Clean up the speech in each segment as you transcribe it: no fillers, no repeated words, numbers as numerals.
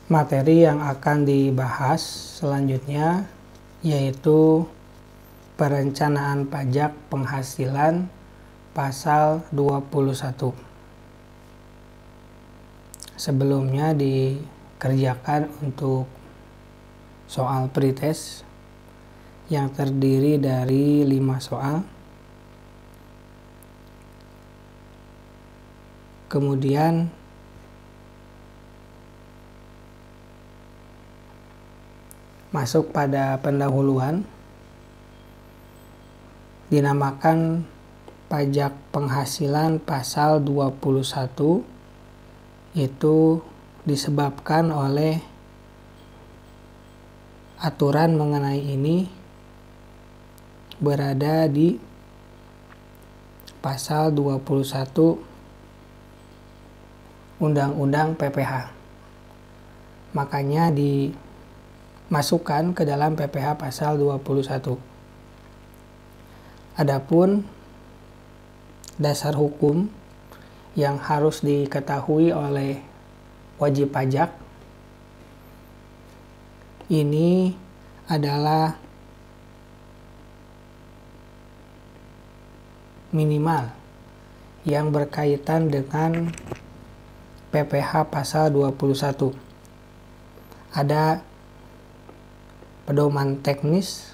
Materi yang akan dibahas selanjutnya yaitu perencanaan pajak penghasilan pasal 21. Sebelumnya dikerjakan untuk soal pretest yang terdiri dari 5 soal. Kemudian masuk pada pendahuluan, dinamakan pajak penghasilan pasal 21, itu disebabkan oleh aturan mengenai ini berada di pasal 21 Undang-Undang PPH. Makanya dimasukkan ke dalam PPH pasal 21. Adapun dasar hukum yang harus diketahui oleh wajib pajak ini adalah minimal yang berkaitan dengan PPH pasal 21. Ada pedoman teknis,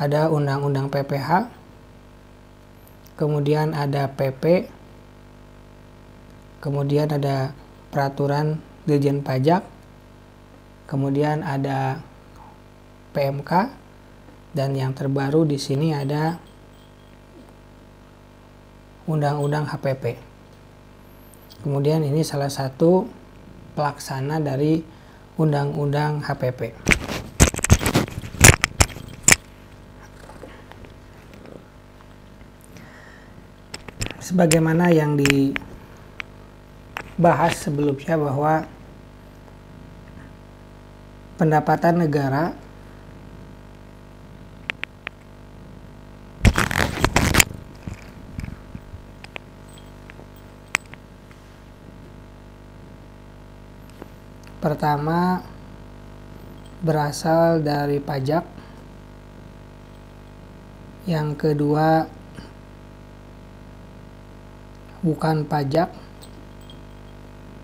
ada undang-undang PPH, kemudian ada PP, kemudian ada peraturan Dirjen Pajak, kemudian ada PMK, dan yang terbaru di sini ada Undang-Undang HPP. Kemudian ini salah satu pelaksana dari Undang-Undang HPP. Sebagaimana yang dibahas sebelumnya bahwa pendapatan negara pertama berasal dari pajak, yang kedua bukan pajak,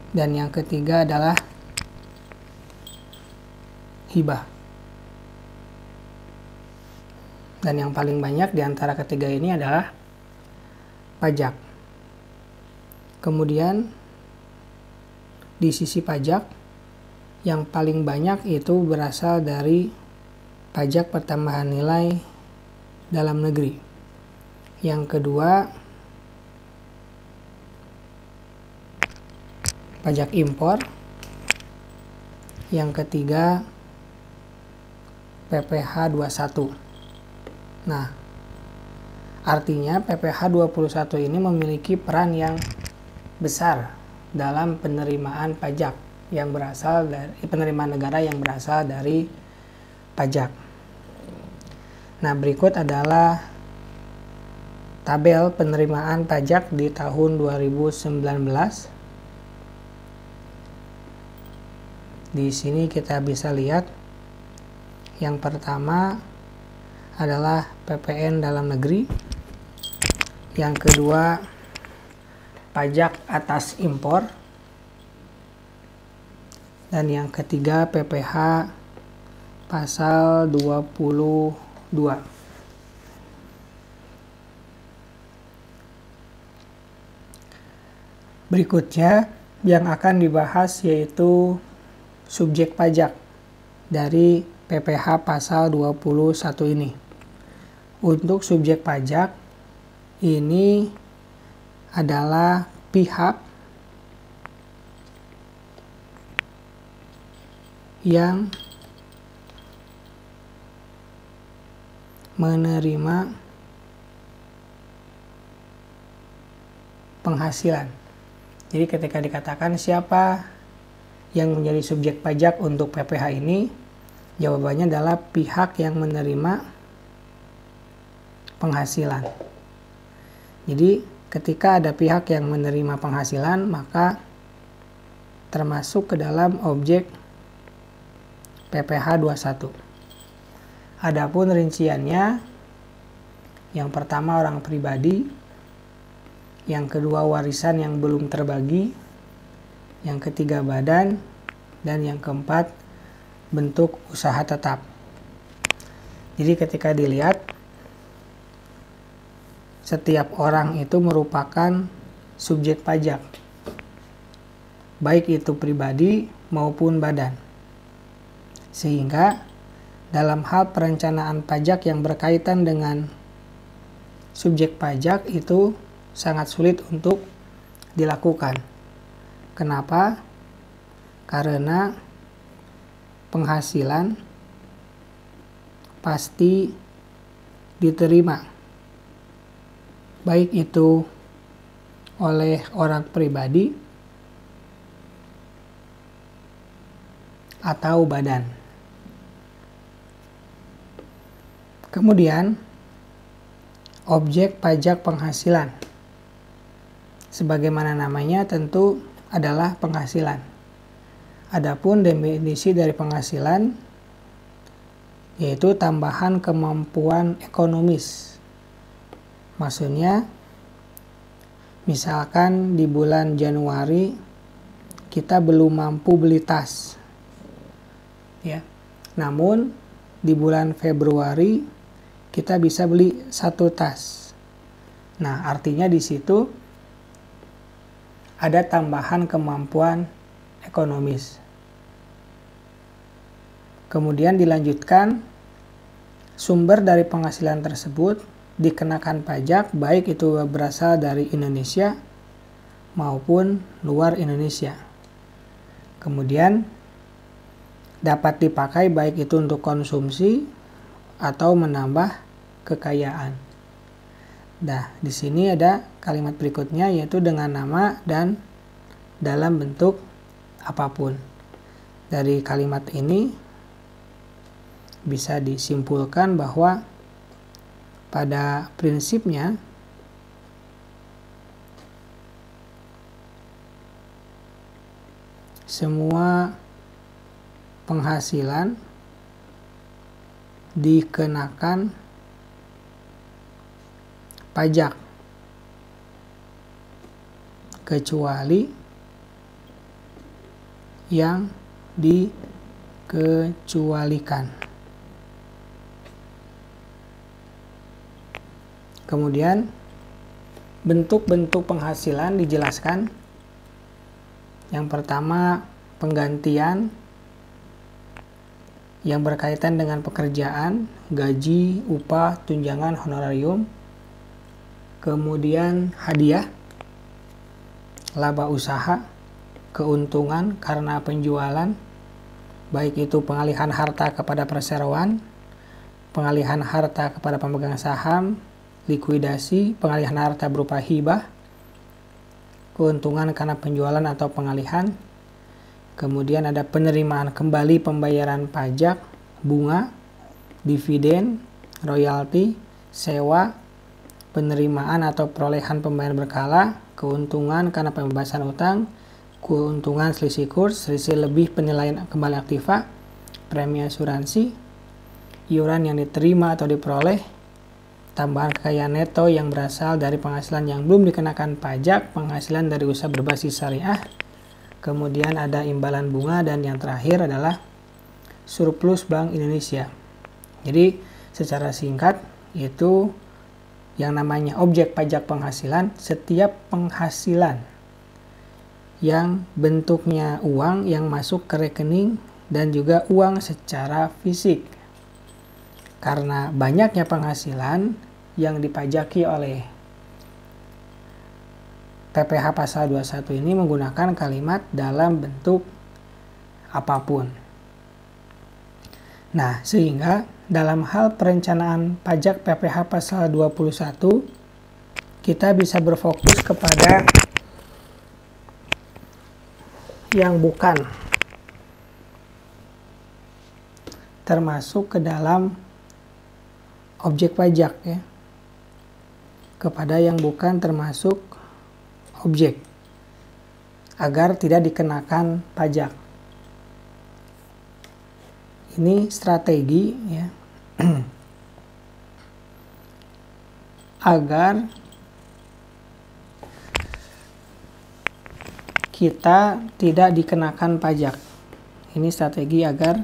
dan yang ketiga adalah hibah. Dan yang paling banyak di antara ketiga ini adalah pajak. Kemudian di sisi pajak yang paling banyak itu berasal dari pajak pertambahan nilai dalam negeri. Yang kedua pajak impor. Yang ketiga PPH 21. Nah, artinya PPH 21 ini memiliki peran yang besar dalam penerimaan pajak yang berasal dari penerimaan negara yang berasal dari pajak. Nah, berikut adalah tabel penerimaan pajak di tahun 2019. Di sini kita bisa lihat yang pertama adalah PPN dalam negeri, yang kedua pajak atas impor, dan yang ketiga PPH pasal 22. Berikutnya yang akan dibahas yaitu subjek pajak dari PPH pasal 21 ini. Untuk subjek pajak ini adalah pihak yang menerima penghasilan. Jadi ketika dikatakan siapa yang menjadi subjek pajak untuk PPH ini, jawabannya adalah pihak yang menerima penghasilan. Jadi ketika ada pihak yang menerima penghasilan, maka termasuk ke dalam objek PPh 21. Adapun rinciannya, yang pertama orang pribadi, yang kedua warisan yang belum terbagi, yang ketiga badan, dan yang keempat bentuk usaha tetap. Jadi ketika dilihat, setiap orang itu merupakan subjek pajak, baik itu pribadi maupun badan. Sehingga dalam hal perencanaan pajak yang berkaitan dengan subjek pajak itu sangat sulit untuk dilakukan. Kenapa? Karena penghasilan pasti diterima, baik itu oleh orang pribadi atau badan. Kemudian, objek pajak penghasilan, sebagaimana namanya tentu adalah penghasilan. Adapun definisi dari penghasilan yaitu tambahan kemampuan ekonomis. Maksudnya, misalkan di bulan Januari kita belum mampu beli tas, ya. Namun di bulan Februari kita bisa beli 1 tas. Nah, artinya di situ ada tambahan kemampuan ekonomis. Kemudian dilanjutkan, sumber dari penghasilan tersebut dikenakan pajak baik itu berasal dari Indonesia maupun luar Indonesia. Kemudian dapat dipakai baik itu untuk konsumsi atau menambah kekayaan. Nah, di sini ada kalimat berikutnya yaitu dengan nama dan dalam bentuk apapun. Dari kalimat ini bisa disimpulkan bahwa pada prinsipnya semua penghasilan dikenakan pajak kecuali yang dikecualikan. Kemudian bentuk-bentuk penghasilan dijelaskan. Yang pertama, penggantian yang berkaitan dengan pekerjaan, gaji, upah, tunjangan, honorarium. Kemudian hadiah, laba usaha, keuntungan karena penjualan, baik itu pengalihan harta kepada perseroan, pengalihan harta kepada pemegang saham, likuidasi, pengalihan harta berupa hibah, keuntungan karena penjualan atau pengalihan. Kemudian ada penerimaan kembali pembayaran pajak, bunga, dividen, royalti, sewa, penerimaan atau perolehan pembayaran berkala, keuntungan karena pembebasan utang, keuntungan selisih kurs, selisih lebih penilaian kembali aktiva, premi asuransi, iuran yang diterima atau diperoleh, tambahan kekayaan neto yang berasal dari penghasilan yang belum dikenakan pajak, penghasilan dari usaha berbasis syariah, kemudian ada imbalan bunga, dan yang terakhir adalah surplus Bank Indonesia. Jadi secara singkat itu yang namanya objek pajak penghasilan, setiap penghasilan yang bentuknya uang yang masuk ke rekening dan juga uang secara fisik. Karena banyaknya penghasilan yang dipajaki oleh PPh pasal 21 ini menggunakan kalimat dalam bentuk apapun. Nah, sehingga dalam hal perencanaan pajak PPh pasal 21 kita bisa berfokus kepada yang bukan termasuk ke dalam objek pajak, ya, kepada yang bukan termasuk objek. agar tidak dikenakan pajak. Ini strategi ya agar kita tidak dikenakan pajak. Ini strategi agar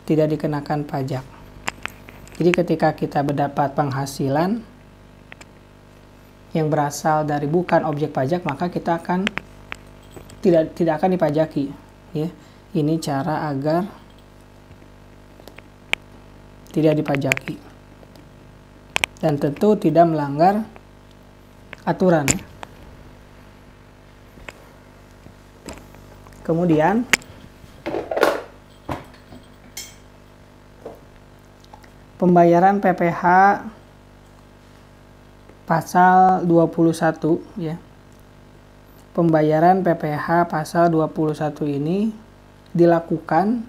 tidak dikenakan pajak. Jadi ketika kita mendapat penghasilan yang berasal dari bukan objek pajak, maka kita akan tidak akan dipajaki. Ya, ini cara agar tidak dipajaki dan tentu tidak melanggar aturan. Kemudian pembayaran PPh pasal 21 ya. Pembayaran PPh pasal 21 ini dilakukan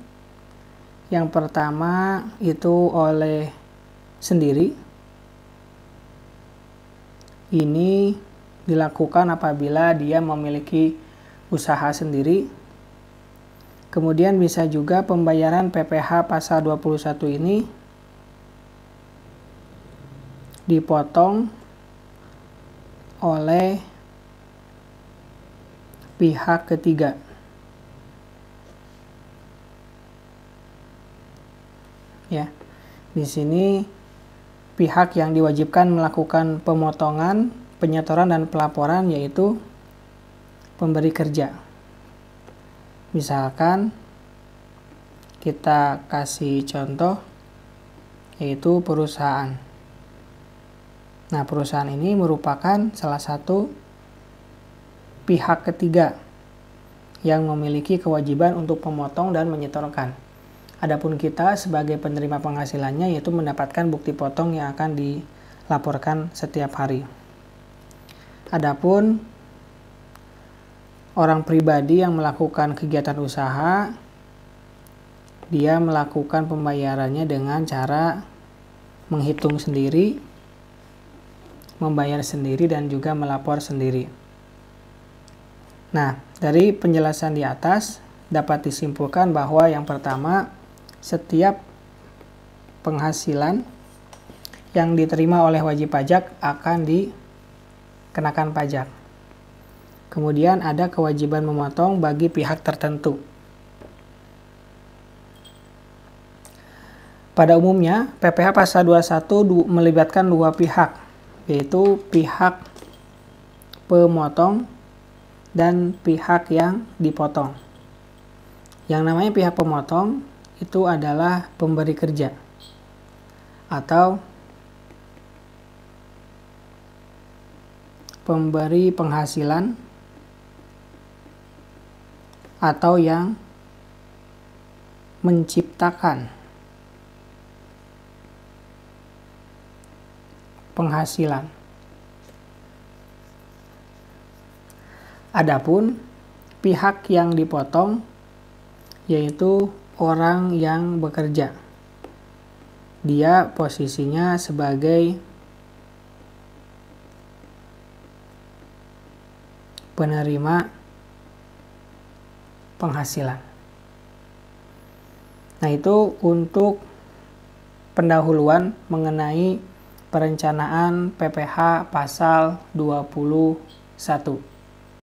yang pertama itu oleh sendiri. Ini dilakukan apabila dia memiliki usaha sendiri. Kemudian bisa juga pembayaran PPh pasal 21 ini dipotong oleh pihak ketiga. Ya. Di sini pihak yang diwajibkan melakukan pemotongan, penyetoran dan pelaporan yaitu pemberi kerja. Misalkan kita kasih contoh yaitu perusahaan. Nah, perusahaan ini merupakan salah satu pihak ketiga yang memiliki kewajiban untuk memotong dan menyetorkan. Adapun kita sebagai penerima penghasilannya yaitu mendapatkan bukti potong yang akan dilaporkan setiap hari. Adapun orang pribadi yang melakukan kegiatan usaha, dia melakukan pembayarannya dengan cara menghitung sendiri, membayar sendiri, dan juga melapor sendiri. Nah, dari penjelasan di atas dapat disimpulkan bahwa yang pertama, setiap penghasilan yang diterima oleh wajib pajak akan dikenakan pajak. Kemudian ada kewajiban memotong bagi pihak tertentu. Pada umumnya, PPh pasal 21 melibatkan dua pihak, yaitu pihak pemotong dan pihak yang dipotong. Yang namanya pihak pemotong itu adalah pemberi kerja atau pemberi penghasilan atau yang menciptakan penghasilan. Adapun pihak yang dipotong yaitu orang yang bekerja. Dia posisinya sebagai penerima penghasilan. Nah, itu untuk pendahuluan mengenai perencanaan PPh pasal 21.